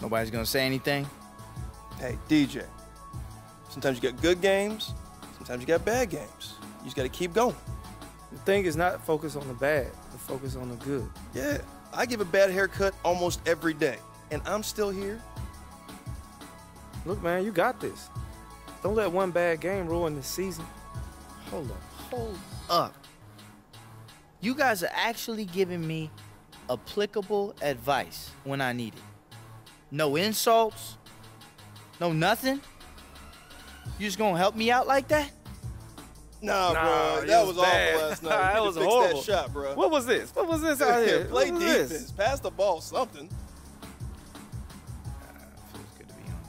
Nobody's gonna say anything? Hey, DJ, sometimes you got good games, sometimes you got bad games. You just gotta keep going. The thing is not focus on the bad, but focus on the good. Yeah, I give a bad haircut almost every day, and I'm still here. Look, man, you got this. Don't let one bad game ruin the season. Hold up. You guys are actually giving me applicable advice when I need it. No insults, no nothing? You just gonna help me out like that? Nah, bro, that was awful last night. That was fix horrible. that shot, bro. What was this? What was this out here? Play What was defense. this? Pass the ball, something. Feels good to be home.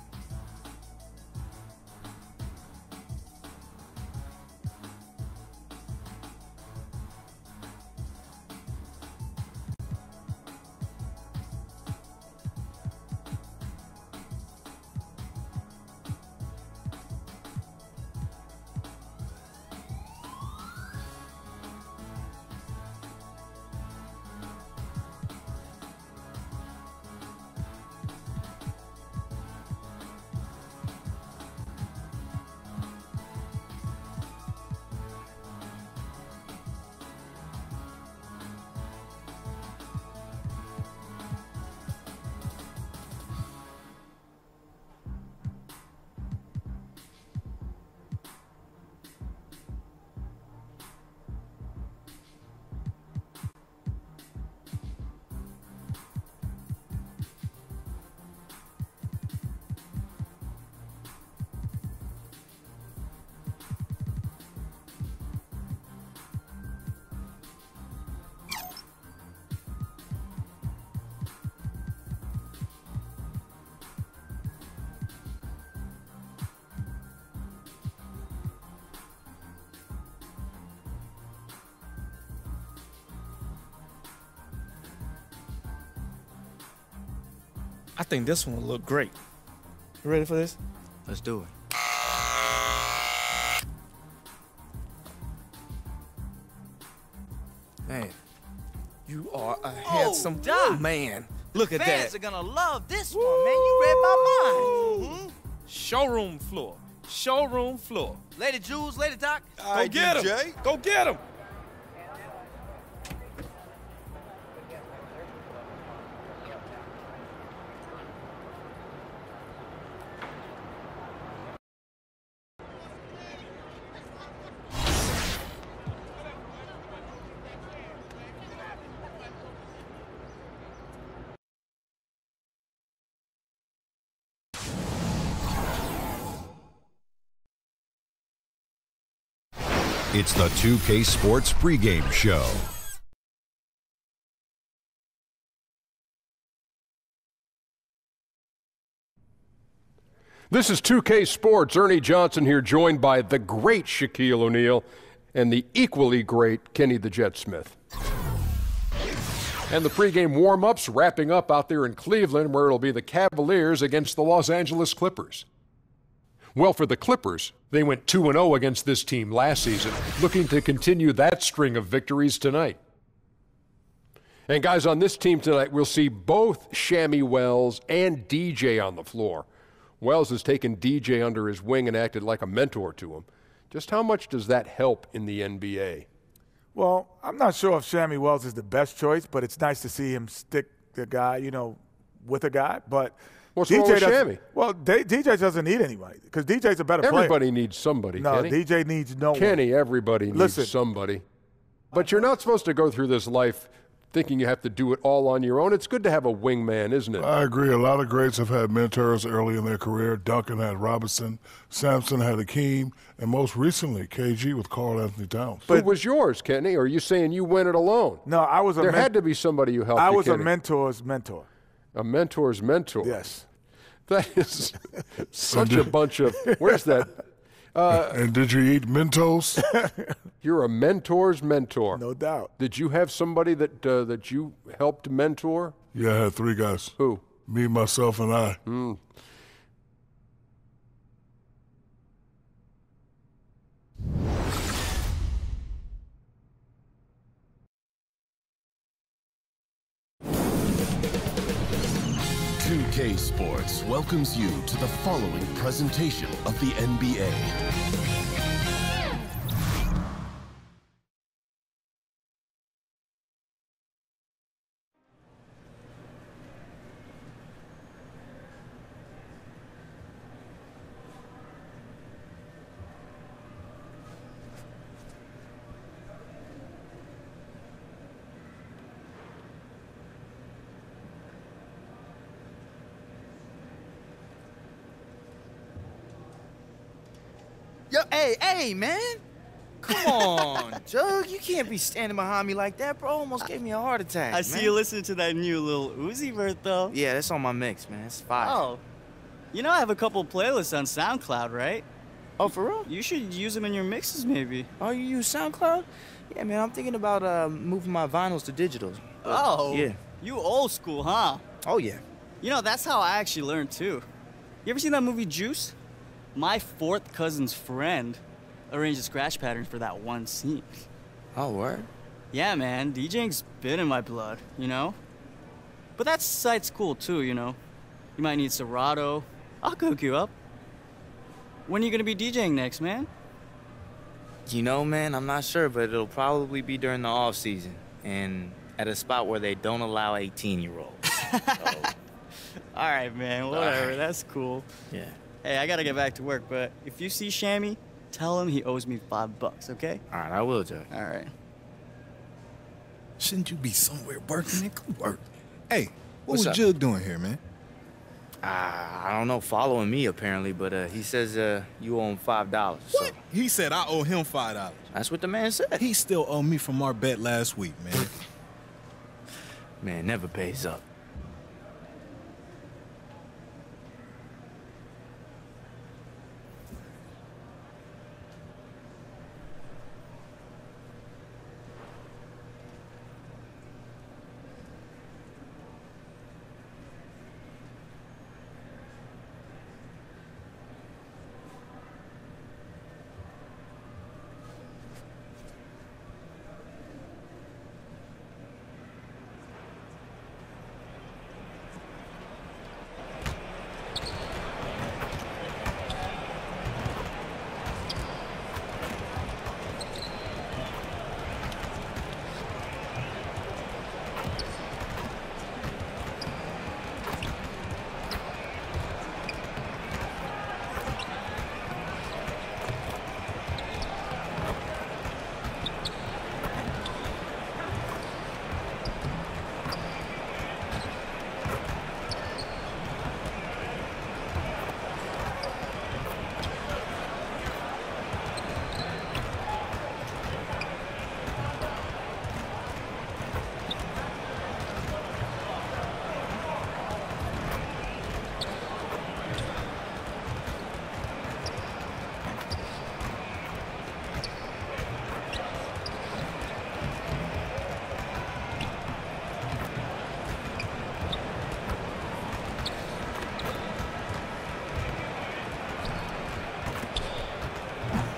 I think this one will look great. You ready for this? Let's do it. Man, you are a handsome Doc. man. Look at Fans that. are gonna love this one, man. You read my mind. Showroom floor. Showroom floor. Lady Jules, Lady Doc. Go get him. Go get him. It's the 2K Sports pregame show. This is 2K Sports. Ernie Johnson here, joined by the great Shaquille O'Neal and the equally great Kenny the Jet Smith. And the pregame warm-ups wrapping up out there in Cleveland, where it'll be the Cavaliers against the Los Angeles Clippers. Well, for the Clippers, they went 2-0 against this team last season, looking to continue that string of victories tonight. And guys, on this team tonight, we'll see both Shammy Wells and DJ on the floor. Wells has taken DJ under his wing and acted like a mentor to him. Just how much does that help in the NBA? Well, I'm not sure if Shammy Wells is the best choice, but it's nice to see him stick the guy, with a guy. But What's wrong with Shammy? Well, DJ doesn't need anybody because DJ's a better player. Everybody needs somebody, No, Kenny. DJ needs no one. Kenny, everybody needs somebody. But you're not supposed to go through this life thinking you have to do it all on your own. It's good to have a wingman, isn't it? I agree. A lot of greats have had mentors early in their career. Duncan had Robinson, Sampson had Hakeem, and most recently, KG with Karl Anthony Towns. But who was yours, Kenny? Or are you saying you went it alone? No, I was There had to be somebody who helped you, I was Kenny. a mentor's mentor. A mentor's mentor. Yes. That is such a bunch of, where's that? And did you eat Mentos? You're a mentor's mentor. No doubt. Did you have somebody that you helped mentor? Yeah, I had three guys. Who? Me, myself, and I. 2K Sports welcomes you to the following presentation of the NBA. Yo, hey, man. Come on, Jug. You can't be standing behind me like that, bro. Almost gave me a heart attack, I see man. you listening to that new Lil Uzi Vert, though. Yeah, that's on my mix, man. It's fire. Oh. You know I have a couple playlists on SoundCloud, right? Oh, for real? You should use them in your mixes, maybe. Oh, you use SoundCloud? Yeah, man, I'm thinking about moving my vinyls to digital. Oh. Yeah. You old school, huh? Oh, yeah. You know, that's how I actually learned, too. You ever seen that movie Juice? My fourth cousin's friend arranged the scratch patterns for that one scene. Oh, word? Yeah, man, DJing's been in my blood, you know? But that site's cool, too, you know? You might need Serato. I'll cook you up. When are you gonna be DJing next, man? You know, man, I'm not sure, but it'll probably be during the off season and at a spot where they don't allow 18-year-olds. So. All right, man, whatever, All right. that's cool. Yeah. Hey, I gotta get back to work, but if you see Shammy, tell him he owes me $5, okay? All right, I will, Judge. All right. Shouldn't you be somewhere working, man? Go work. Hey, what What's was up? Jug doing here, man? I don't know, following me apparently, but he says you owe him $5. So What? He said I owe him $5. that's what the man said. He still owe me from our bet last week, man. Man, never pays up.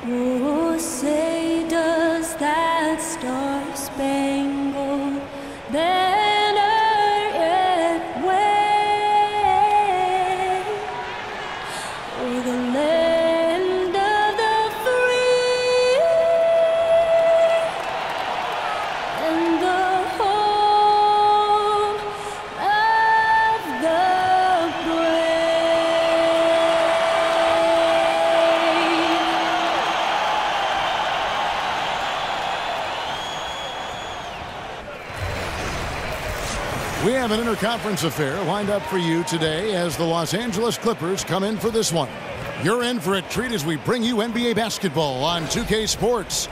Oh, say does that star-spangled banner yet wave o'er the land of the free and the home of the We have an interconference affair lined up for you today as the Los Angeles Clippers come in for this one. You're in for a treat as we bring you NBA basketball on 2K Sports.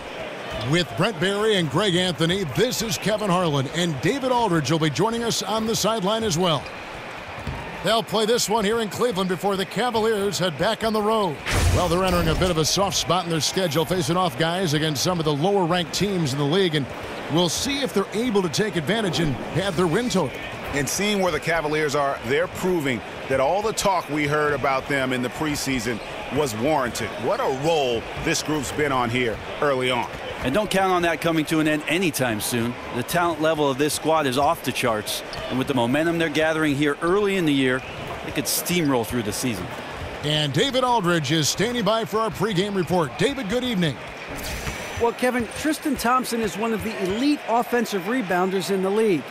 With Brent Barry and Greg Anthony, this is Kevin Harlan, and David Aldridge will be joining us on the sideline as well. They'll play this one here in Cleveland before the Cavaliers head back on the road. Well, they're entering a bit of a soft spot in their schedule, facing off guys against some of the lower-ranked teams in the league, and we'll see if they're able to take advantage and pad their win total. And seeing where the Cavaliers are, they're proving that all the talk we heard about them in the preseason was warranted. What a role this group's been on here early on. And don't count on that coming to an end anytime soon. The talent level of this squad is off the charts. And with the momentum they're gathering here early in the year, They could steamroll through the season. And David Aldridge is standing by for our pregame report. David, good evening. Well, Kevin, Tristan Thompson is one of the elite offensive rebounders in the league.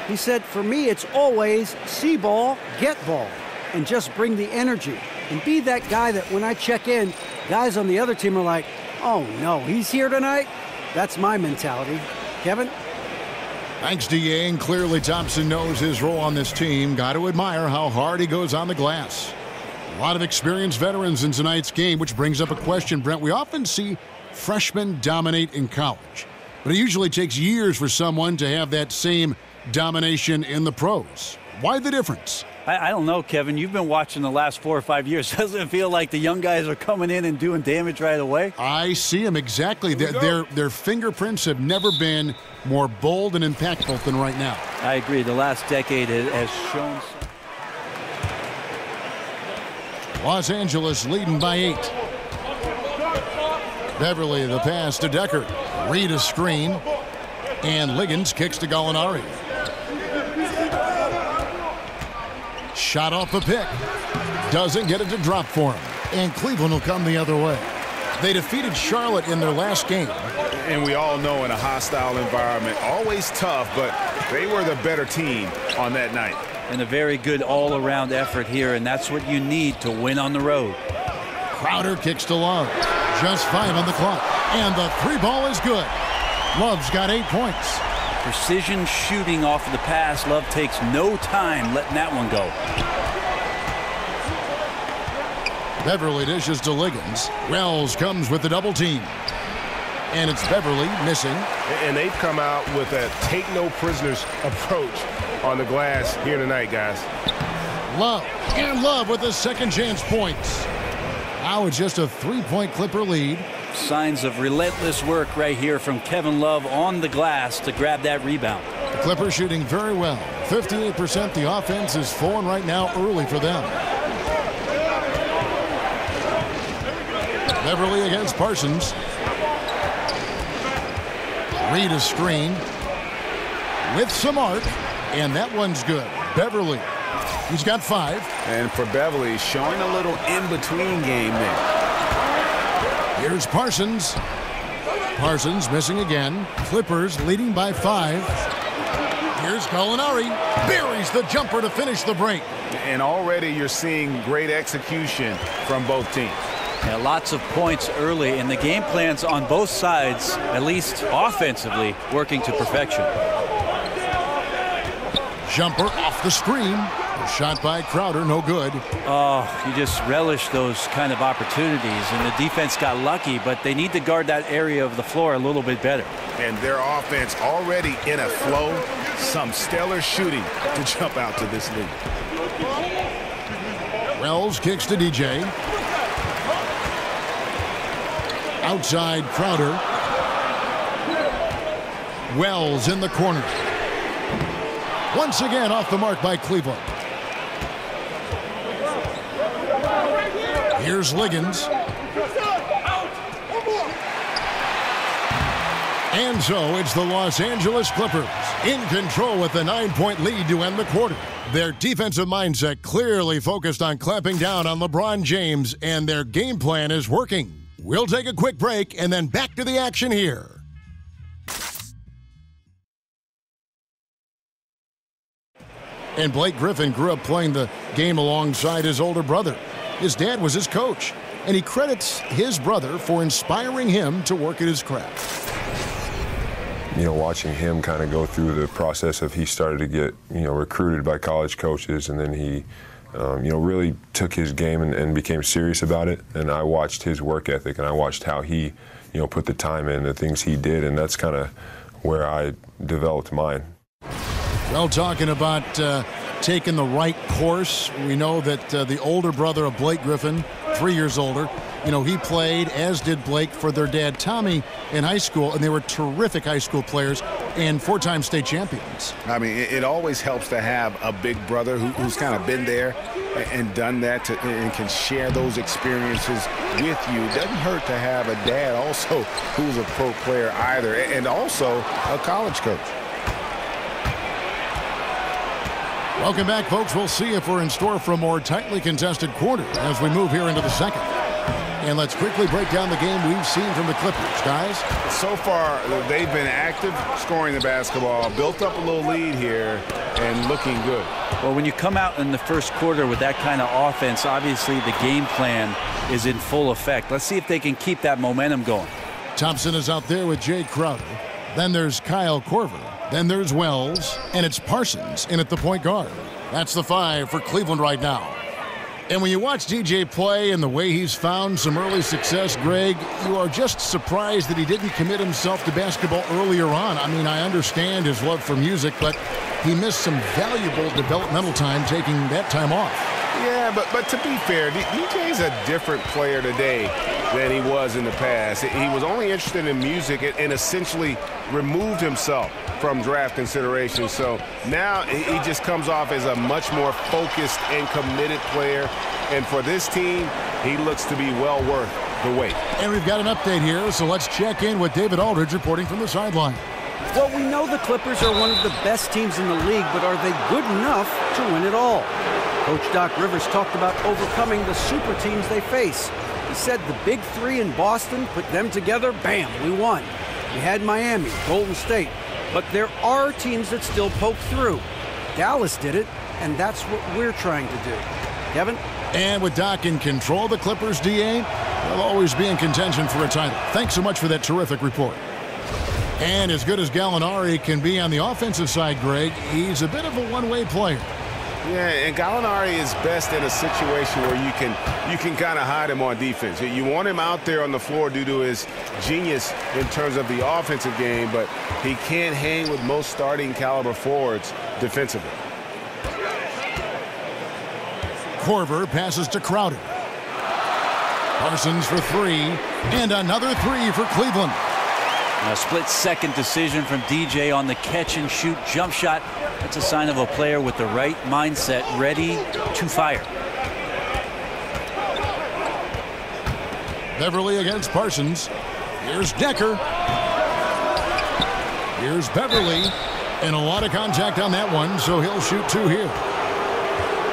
He said, for me, it's always see ball, get ball, and just bring the energy. And be that guy that when I check in, guys on the other team are like, oh, no, he's here tonight? That's my mentality. Kevin? Thanks, DA. And clearly Thompson knows his role on this team. Got to admire how hard he goes on the glass. A lot of experienced veterans in tonight's game, which brings up a question, Brent. We often see freshmen dominate in college, but it usually takes years for someone to have that same domination in the pros. Why the difference? I don't know, Kevin. You've been watching the last 4 or 5 years. Doesn't it feel like the young guys are coming in and doing damage right away? I see them exactly. Their fingerprints have never been more bold and impactful than right now. I agree. The last decade has shown. Los Angeles leading by 8. Beverly the pass to Decker. Reed a screen. And Liggins kicks to Gallinari. Shot off the pick. Doesn't get it to drop for him. And Cleveland will come the other way. They defeated Charlotte in their last game. And we all know in a hostile environment, always tough, but they were the better team on that night. And a very good all-around effort here, and that's what you need to win on the road. Crowder kicks to Love. Just 5 on the clock. And the 3-ball is good. Love's got 8 points. Precision shooting off of the pass. Love takes no time letting that one go. Beverly dishes to Liggins. Wells comes with the double team. And it's Beverly missing. And they've come out with a take-no-prisoners approach on the glass here tonight, guys. Love. And Love with the second chance points. Now it's just a 3-point Clipper lead. Signs of relentless work right here from Kevin Love on the glass to grab that rebound. The Clippers shooting very well. 58%. The offense is falling right now early for them. Beverly against Parsons. Reed a screen. With some arc. And that one's good. Beverly. He's got 5. And for Beverly, showing a little in-between game there. Here's Parsons. Parsons missing again. Clippers leading by 5. Here's Gallinari. Buries the jumper to finish the break. And already you're seeing great execution from both teams. Yeah, lots of points early, and the game plans on both sides, at least offensively, working to perfection. Jumper off the screen. A shot by Crowder, no good. Oh, you just relish those kind of opportunities, and the defense got lucky, but they need to guard that area of the floor a little bit better. And their offense already in a flow. Some stellar shooting to jump out to this lead. Wells kicks to DJ. Outside Crowder. Wells in the corner. Once again off the mark by Cleveland. Here's Liggins. And so it's the Los Angeles Clippers in control with a 9-point lead to end the quarter. Their defensive mindset clearly focused on clamping down on LeBron James, and their game plan is working. We'll take a quick break and then back to the action here. And Blake Griffin grew up playing the game alongside his older brother. His dad was his coach, and he credits his brother for inspiring him to work at his craft. You know, watching him kind of go through the process of he started to get, recruited by college coaches, and then he, really took his game and became serious about it. And I watched his work ethic, and I watched how he, put the time in, the things he did, and that's kind of where I developed mine. Well, talking about taking the right course, we know that the older brother of Blake Griffin, 3 years older, he played, as did Blake, for their dad, Tommy, in high school, and they were terrific high school players and 4-time state champions. I mean, it always helps to have a big brother who's kind of been there and done that and can share those experiences with you. It doesn't hurt to have a dad also who's a pro player either, and also a college coach. Welcome back, folks. We'll see if we're in store for a more tightly contested quarter as we move here into the second. And let's quickly break down the game we've seen from the Clippers, guys. So far, they've been active, scoring the basketball, built up a little lead here, and looking good. Well, when you come out in the first quarter with that kind of offense, obviously the game plan is in full effect. Let's see if they can keep that momentum going. Thompson is out there with Jay Crowder. Then there's Kyle Korver. Then there's Wells. And it's Parsons in at the point guard. That's the 5 for Cleveland right now. And when you watch DJ play and the way he's found some early success, Greg, you are just surprised that he didn't commit himself to basketball earlier on. I mean, I understand his love for music, but he missed some valuable developmental time taking that time off. Yeah, but to be fair, DJ's a different player today than he was in the past. He was only interested in music and essentially removed himself from draft consideration. So now he just comes off as a much more focused and committed player. And for this team, he looks to be well worth the wait. And we've got an update here, so let's check in with David Aldridge reporting from the sideline. Well, we know the Clippers are one of the best teams in the league, but are they good enough to win it all? Coach Doc Rivers talked about overcoming the super teams they face. He said the big three in Boston, put them together, bam, we won. We had Miami, Golden State, but there are teams that still poke through. Dallas did it, and that's what we're trying to do. Kevin? And with Doc in control, the Clippers, DA, they'll always be in contention for a title. Thanks so much for that terrific report. And as good as Gallinari can be on the offensive side, Greg, he's a bit of a one-way player. Yeah, and Gallinari is best in a situation where you can kind of hide him on defense. You want him out there on the floor due to his genius in terms of the offensive game, but he can't hang with most starting caliber forwards defensively. Korver passes to Crowder. Parsons for 3, and another 3 for Cleveland. A split-second decision from DJ on the catch-and-shoot jump shot. That's a sign of a player with the right mindset, ready to fire. Beverly against Parsons. Here's Decker. Here's Beverly. And a lot of contact on that one, so he'll shoot 2 here.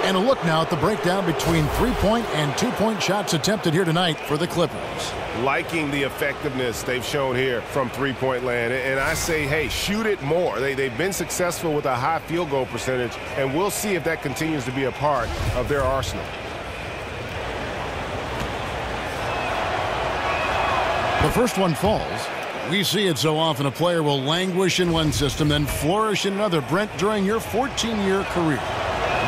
And a look now at the breakdown between 3-point and 2-point shots attempted here tonight for the Clippers. Liking the effectiveness they've shown here from three-point land. And I say, hey, shoot it more. They've been successful with a high field goal percentage, and we'll see if that continues to be a part of their arsenal. The first one falls. We see it so often. A player will languish in one system, then flourish in another. Brent, during your 14-year career,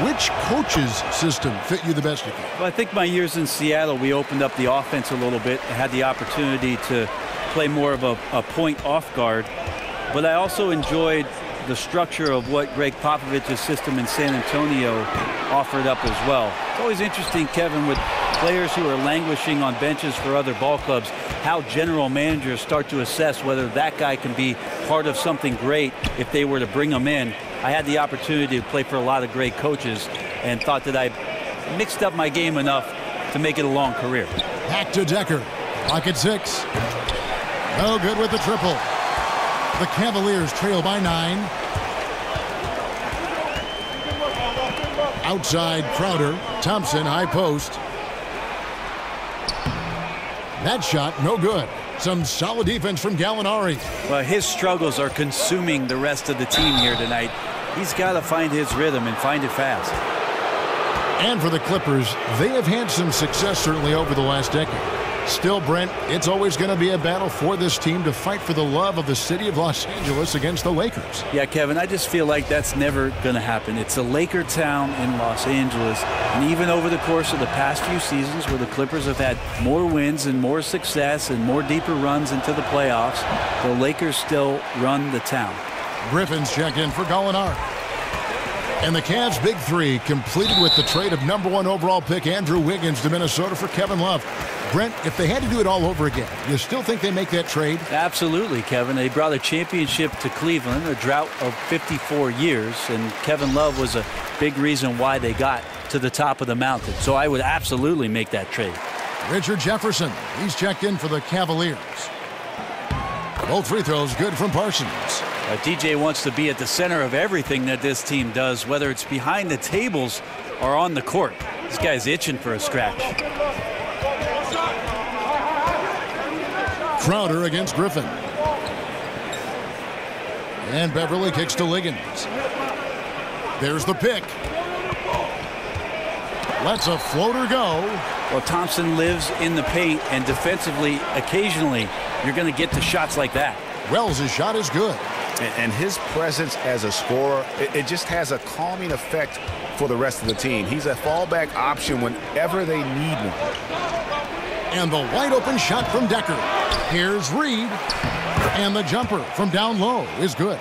which coach's system fit you the best you can? Well, I think my years in Seattle, we opened up the offense a little bit. I had the opportunity to play more of a point off guard. But I also enjoyed the structure of what Greg Popovich's system in San Antonio offered up as well. It's always interesting, Kevin, with players who are languishing on benches for other ball clubs, how general managers start to assess whether that guy can be part of something great if they were to bring him in. I had the opportunity to play for a lot of great coaches and thought that I mixed up my game enough to make it a long career. Back to Decker. Clock at 6. No good with the triple. The Cavaliers trail by 9. Outside Crowder. Thompson, high post. That shot, no good. Some solid defense from Gallinari. Well, his struggles are consuming the rest of the team here tonight. He's got to find his rhythm and find it fast. And for the Clippers, they have had some success certainly over the last decade. Still, Brent, it's always going to be a battle for this team to fight for the love of the city of Los Angeles against the Lakers. Yeah, Kevin, I just feel like that's never going to happen. It's a Laker town in Los Angeles. And even over the course of the past few seasons where the Clippers have had more wins and more success and more deeper runs into the playoffs, the Lakers still run the town. Griffin's check in for Gallinari. And the Cavs' big 3 completed with the trade of #1 overall pick Andrew Wiggins to Minnesota for Kevin Love. Brent, if they had to do it all over again, you still think they make that trade? Absolutely, Kevin. They brought a championship to Cleveland, a drought of 54 years, and Kevin Love was a big reason why they got to the top of the mountain. So I would absolutely make that trade. Richard Jefferson, he's checked in for the Cavaliers. Both free throws good from Parsons. DJ wants to be at the center of everything that this team does, whether it's behind the tables or on the court. This guy's itching for a scratch. Crowder against Griffin. And Beverly kicks to Liggins. There's the pick. Lets a floater go. Well, Thompson lives in the paint, and defensively, occasionally, you're going to get to shots like that. Wells' shot is good. And his presence as a scorer, it just has a calming effect for the rest of the team. He's a fallback option whenever they need one. And the wide open shot from Decker. Here's Reed. And the jumper from down low is good.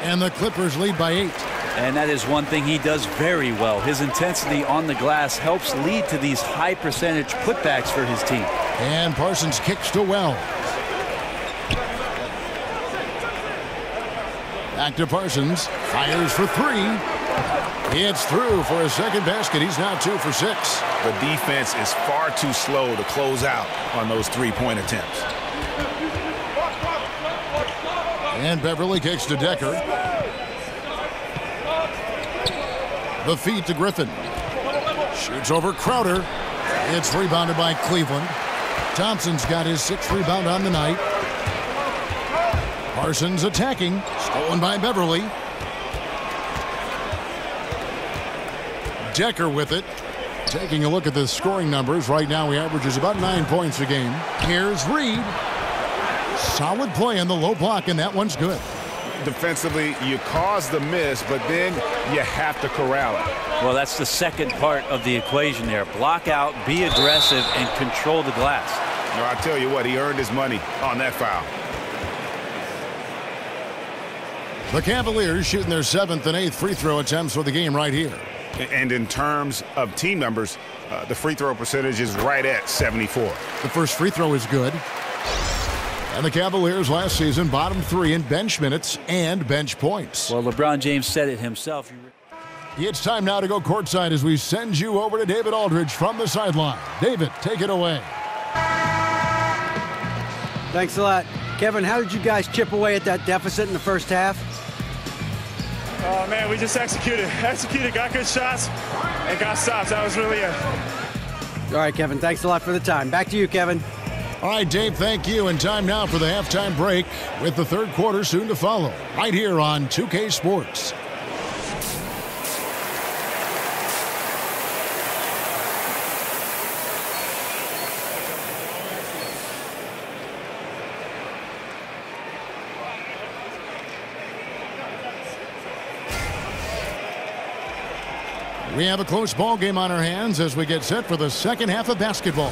And the Clippers lead by 8. And that is one thing he does very well. His intensity on the glass helps lead to these high percentage putbacks for his team. And Parsons kicks to Wells. Back to Parsons. Fires for 3. It's through for a second basket. He's now 2 for 6. The defense is far too slow to close out on those three-point attempts. And Beverly kicks to Decker. The feed to Griffin. Shoots over Crowder. It's rebounded by Cleveland. Thompson's got his 6th rebound on the night. Parsons attacking. Stolen by Beverly. Decker with it. Taking a look at the scoring numbers. Right now he averages about 9 points a game. Here's Reed. Solid play in the low block, and that one's good. Defensively, you cause the miss, but then you have to corral it. Well, that's the second part of the equation there. Block out, be aggressive, and control the glass. No, I tell you what, he earned his money on that foul. The Cavaliers shooting their 7th and 8th free throw attempts for the game right here. And in terms of team numbers, the free throw percentage is right at 74. The first free throw is good. And the Cavaliers last season bottom 3 in bench minutes and bench points. Well, LeBron James said it himself. It's time now to go courtside as we send you over to David Aldridge from the sideline. David, take it away. Thanks a lot. Kevin, how did you guys chip away at that deficit in the first half? Oh, man, we just executed, got good shots, and got stops. That was really it. All right, Kevin, thanks a lot for the time. Back to you, Kevin. All right, Dave, thank you. And time now for the halftime break with the third quarter soon to follow right here on 2K Sports. We have a close ball game on our hands as we get set for the second half of basketball.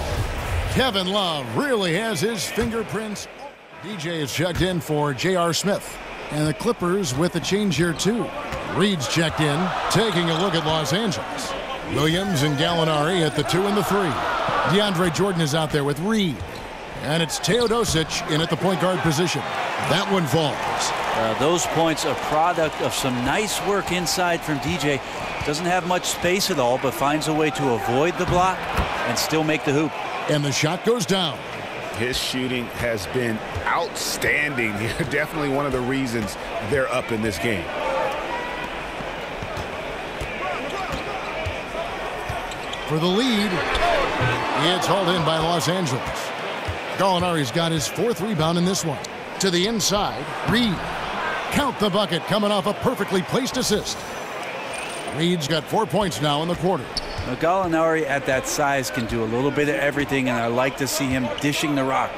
Kevin Love really has his fingerprints. DJ is checked in for J.R. Smith. And the Clippers with a change here, too. Reed's checked in, taking a look at Los Angeles. Williams and Gallinari at the 2 and the 3. DeAndre Jordan is out there with Reed. And it's Teodosic in at the point guard position. That one falls. Those points a product of some nice work inside from DJ. Doesn't have much space at all, but finds a way to avoid the block and still make the hoop. And the shot goes down. His shooting has been outstanding. Definitely one of the reasons they're up in this game. For the lead, it's hauled in by Los Angeles. Gallinari's got his 4th rebound in this one. To the inside, Reed. Count the bucket coming off a perfectly placed assist. Reed's got 4 points now in the quarter. Now, Gallinari at that size can do a little bit of everything, and I like to see him dishing the rock.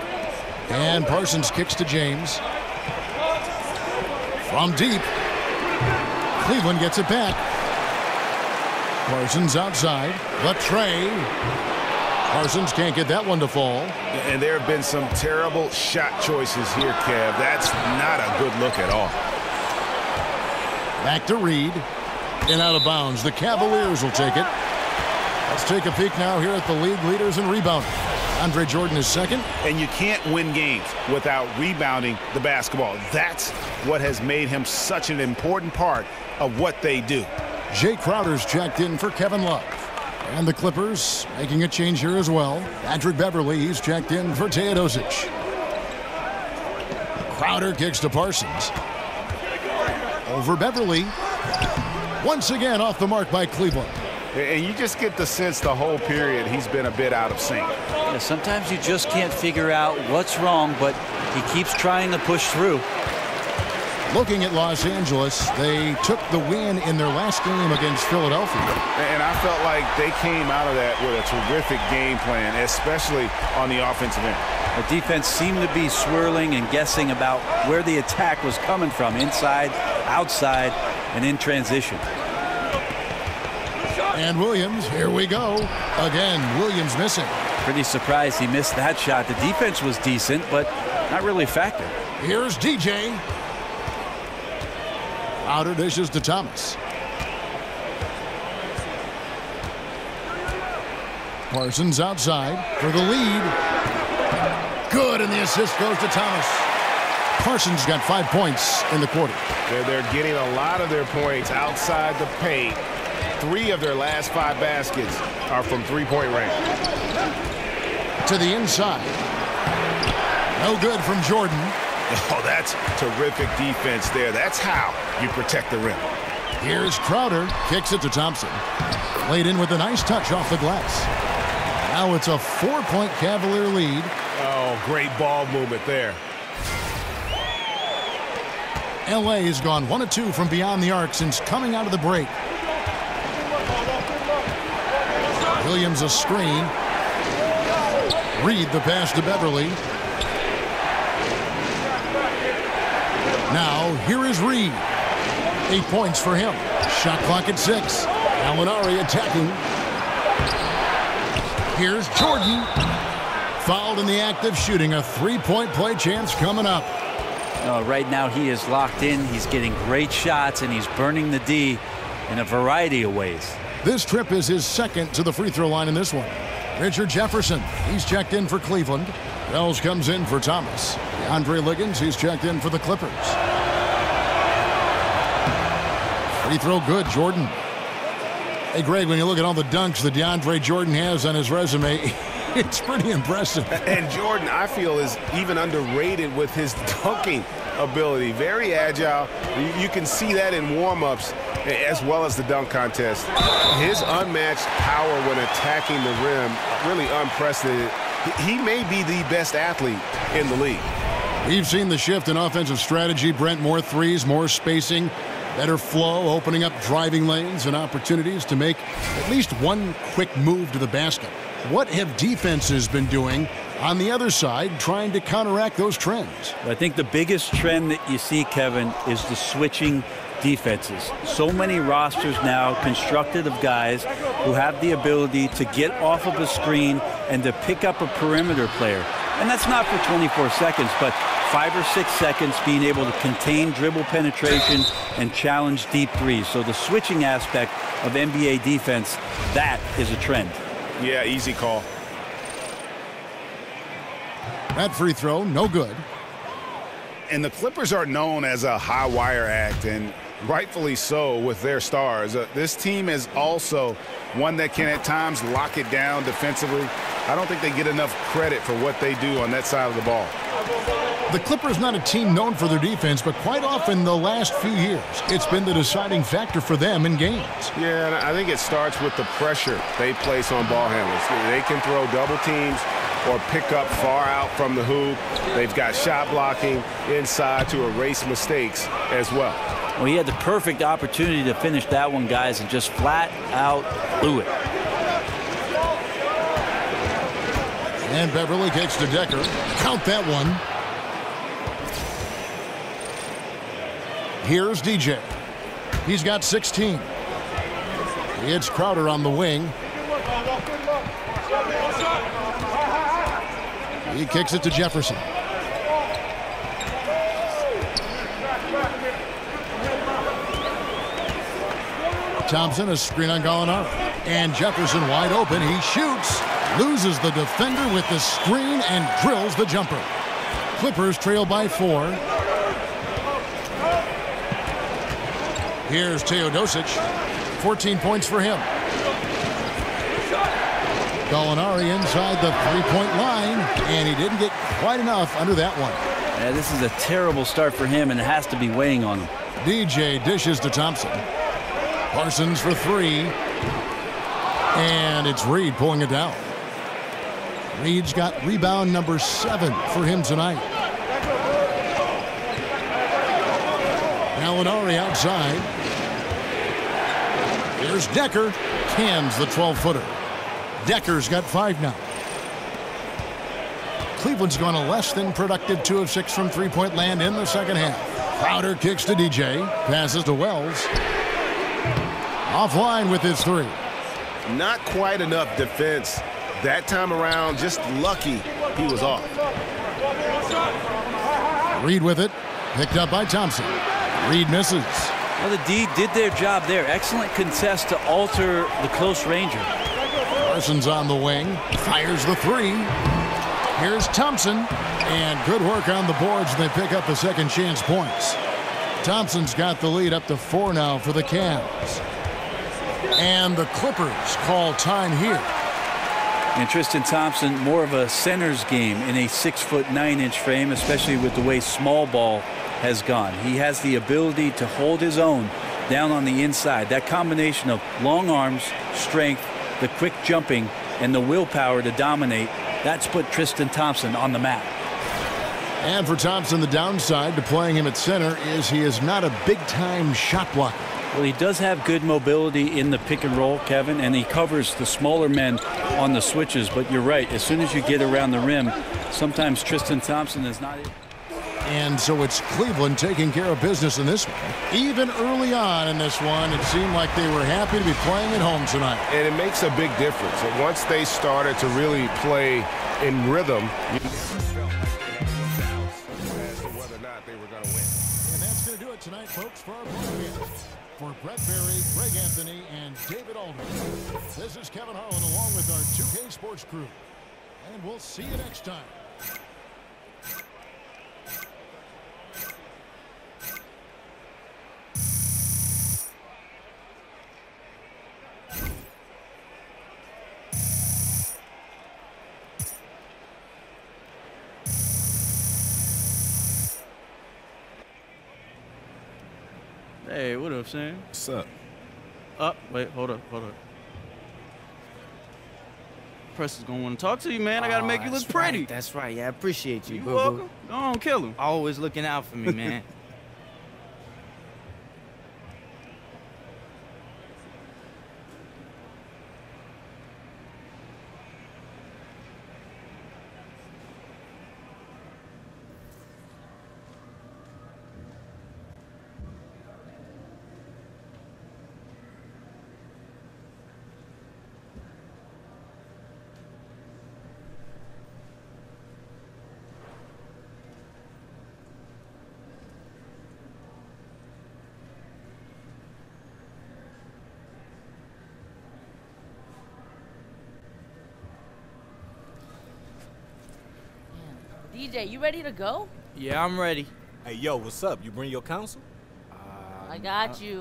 And Parsons kicks to James. From deep. Cleveland gets it back. Parsons outside. The tray. Parsons can't get that one to fall. And there have been some terrible shot choices here, Kev. That's not a good look at all. Back to Reed. And out of bounds. The Cavaliers will take it. Let's take a peek now here at the league leaders in rebounding. Andre Jordan is second. And you can't win games without rebounding the basketball. That's what has made him such an important part of what they do. Jay Crowder's checked in for Kevin Love. And the Clippers making a change here as well. Patrick Beverly, he's checked in for Teodosic. Crowder kicks to Parsons. Over Beverly. Once again off the mark by Cleveland. And you just get the sense the whole period he's been a bit out of sync. Yeah, sometimes you just can't figure out what's wrong, but he keeps trying to push through. Looking at Los Angeles, they took the win in their last game against Philadelphia. And I felt like they came out of that with a terrific game plan, especially on the offensive end. The defense seemed to be swirling and guessing about where the attack was coming from, inside, outside, and in transition. And Williams, here we go. Again, Williams missing. Pretty surprised he missed that shot. The defense was decent, but not really a factor. Here's DJ. Outer dishes to Thomas. Parsons outside for the lead. Good, and the assist goes to Thomas. Parsons got 5 points in the quarter. They're getting a lot of their points outside the paint. 3 of their last 5 baskets are from three-point range. To the inside. No good from Jordan. Oh, that's terrific defense there. That's how you protect the rim. Here's Crowder. Kicks it to Thompson. Laid in with a nice touch off the glass. Now it's a 4-point Cavalier lead. Oh, great ball movement there. LA has gone 1 of 2 from beyond the arc since coming out of the break. Williams a screen. Reed the pass to Beverly. Now here is Reed. 8 points for him. Shot clock at 6. Gallinari attacking. Here's Jordan. Fouled in the act of shooting. A 3-point play chance coming up. Right now he is locked in. He's getting great shots, and he's burning the D in a variety of ways. This trip is his second to the free throw line in this one. Richard Jefferson, he's checked in for Cleveland. Wells comes in for Thomas. DeAndre Liggins, he's checked in for the Clippers. Free throw good, Jordan. Hey, Greg, when you look at all the dunks that DeAndre Jordan has on his resume, it's pretty impressive. And Jordan, I feel, is even underrated with his dunking ability. Very agile. You can see that in warm-ups as well as the dunk contest. His unmatched power when attacking the rim, really unprecedented. He may be the best athlete in the league. We've seen the shift in offensive strategy, Brent. More threes, more spacing, better flow, opening up driving lanes and opportunities to make at least one quick move to the basket. What have defenses been doing on the other side trying to counteract those trends? I think the biggest trend that you see, Kevin, is the switching defenses. So many rosters now constructed of guys who have the ability to get off of a screen and to pick up a perimeter player. And that's not for 24 seconds, but 5 or 6 seconds being able to contain dribble penetration and challenge deep threes. So the switching aspect of NBA defense, that is a trend. Yeah, easy call. That free throw, no good. And the Clippers are known as a high wire act, and rightfully so with their stars. This team is also one that can at times lock it down defensively. I don't think they get enough credit for what they do on that side of the ball. The Clippers not a team known for their defense, but quite often the last few years, it's been the deciding factor for them in games. Yeah, and I think it starts with the pressure they place on ball handlers. They can throw double teams or pick up far out from the hoop. They've got shot blocking inside to erase mistakes as well. Well, he had the perfect opportunity to finish that one, guys, and just flat out blew it. And Beverly kicks to Decker. Count that one. Here's DJ. He's got 16. It's Crowder on the wing. He kicks it to Jefferson. Thompson, a screen on Gallinari. And Jefferson wide open. He shoots. Loses the defender with the screen and drills the jumper. Clippers trail by 4. Here's Teodosic. 14 points for him. Gallinari inside the three-point line, and he didn't get quite enough under that one. Yeah, this is a terrible start for him, and it has to be weighing on him. DJ dishes to Thompson. Parsons for three. And it's Reed pulling it down. Reed's got rebound number 7 for him tonight. Gallinari outside. Here's Decker. Cans the 12-footer. Decker's got 5 now. Cleveland's gone a less than productive 2 of 6 from three-point land in the second half. Crowder kicks to DJ. Passes to Wells. Offline with his 3. Not quite enough defense that time around. Just lucky he was off. Reed with it. Picked up by Thompson. Reed misses. Well, the D did their job there. Excellent contest to alter the close ranger. Parsons on the wing. Fires the 3. Here's Thompson. And good work on the boards. They pick up the second chance points. Thompson's got the lead up to 4 now for the Cavs. And the Clippers call time here. And Tristan Thompson, more of a center's game in a 6'9" frame, especially with the way small ball has gone. He has the ability to hold his own down on the inside. That combination of long arms, strength, the quick jumping, and the willpower to dominate, that's put Tristan Thompson on the map. And for Thompson, the downside to playing him at center is he is not a big-time shot blocker. Well, he does have good mobility in the pick and roll, Kevin, and he covers the smaller men on the switches. But you're right, as soon as you get around the rim, sometimes Tristan Thompson is not able. And so it's Cleveland taking care of business in this one. Even early on in this one, it seemed like they were happy to be playing at home tonight. And it makes a big difference. And once they started to really play in rhythm, And that's going to do it tonight, folks, for our broadcast. For Brett Berry, Greg Anthony, and David Aldridge, this is Kevin Harlan along with our 2K Sports crew. And we'll see you next time. Hey, what up, Sam? What's up? Wait, hold up. Press is gonna want to talk to you, man. I gotta make you look pretty. Right, that's right. Yeah, I appreciate you, You boo-boo. welcome. Go on, kill him. Always looking out for me, man. DJ, you ready to go? Yeah, I'm ready. Hey, yo, what's up? You bring your counsel? I got you.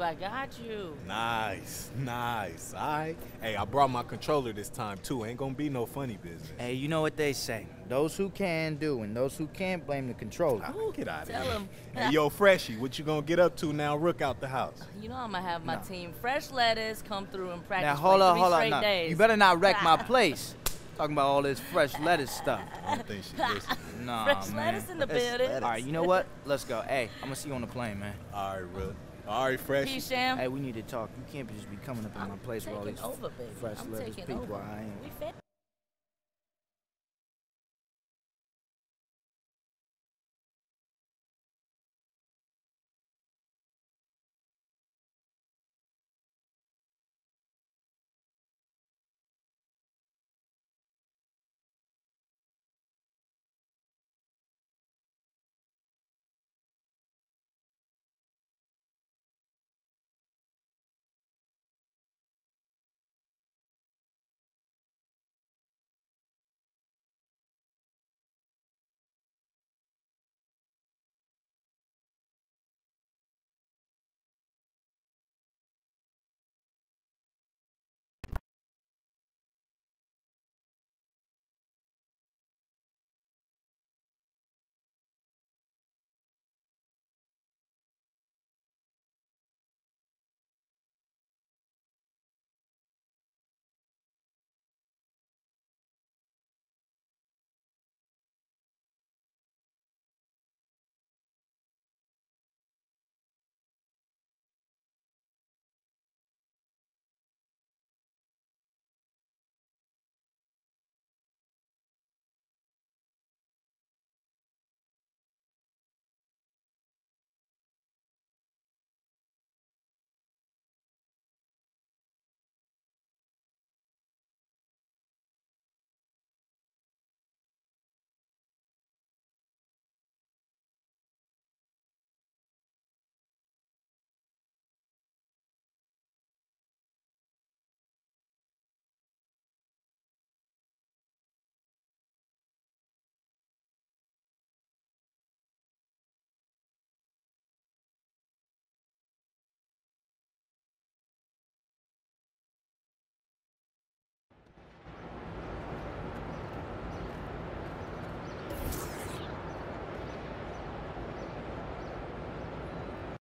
Nice. All right. Hey, I brought my controller this time, too. Ain't gonna be no funny business. Hey, you know what they say. Those who can do and those who can't blame the controller. Get out of Tell here. him. Hey, yo, Freshie, what you gonna get up to now? Rook out the house. You know I'm gonna have my team Fresh Lettuce come through and practice Now, hold for on. 3 straight Now, days. you better not wreck my place. Talking about all this fresh lettuce stuff. I don't think she listens. Nah, Fresh man. lettuce in the building. All right, you know what? Let's go. Hey, I'm gonna see you on the plane, man. All right, bro. All right, Freshie. Peace, Sham. Hey, we need to talk. You can't just be coming up in my place with all these Taking over, baby. fresh I'm lettuce taking people. over. I ain't. We fit.